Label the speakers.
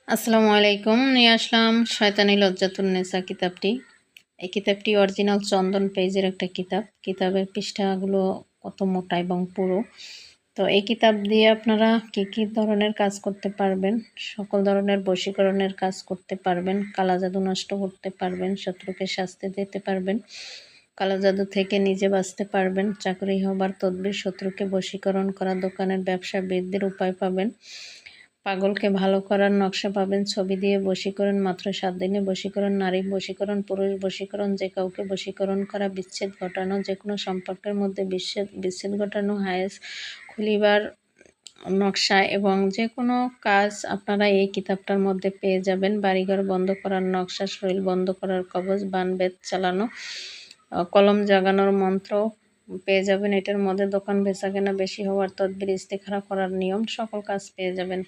Speaker 1: আসসালামু আলাইকুম। নিয়ে আসলাম শয়তানি লজ্জাতুন্নেসা কিতাবটি। এই কিতাবটি অরিজিনাল চন্দন পেজের একটা কিতাব। কিতাবের পৃষ্ঠাগুলো কত মোটা এবং পুরো। তো এই কিতাব দিয়ে আপনারা কী ধরনের কাজ করতে পারবেন? সকল ধরনের বশীকরণের কাজ করতে পারবেন, কালা জাদু নষ্ট করতে পারবেন, শত্রুকে শাস্তি দিতে পারবেন, কালো জাদু থেকে নিজে বাঁচতে পারবেন, চাকরি হবার তদবির, শত্রুকে বশীকরণ করা, দোকানের ব্যবসা বৃদ্ধির উপায় পাবেন, পাগলকে ভালো করার নকশা পাবেন, ছবি দিয়ে বশীকরণ, মাত্র 7 দিনে বশীকরণ, নারী বশীকরণ, পুরুষ বশীকরণ, যে কাউকে বশীকরণ করা, বিচ্ছেদ ঘটানো, যেকোনো সম্পর্কের মধ্যে বিচ্ছেদ ঘটানো, হায়েস খুলিবার নকশা এবং যেকোনো কাজ আপনারা এই কিতাবটার মধ্যে পেয়ে যাবেন। বাড়িঘর বন্ধ করার নকশা, শরীর বন্ধ করার কবজ, বানবেদ চালানো, কলম জাগানোর মন্ত্র পেয়ে যাবেন। এটার মধ্যে দোকান বেচাকেনা বেশি হওয়ার তদবির, ইস্তেখারা করার নিয়ম, সকল কাজ পেয়ে যাবেন।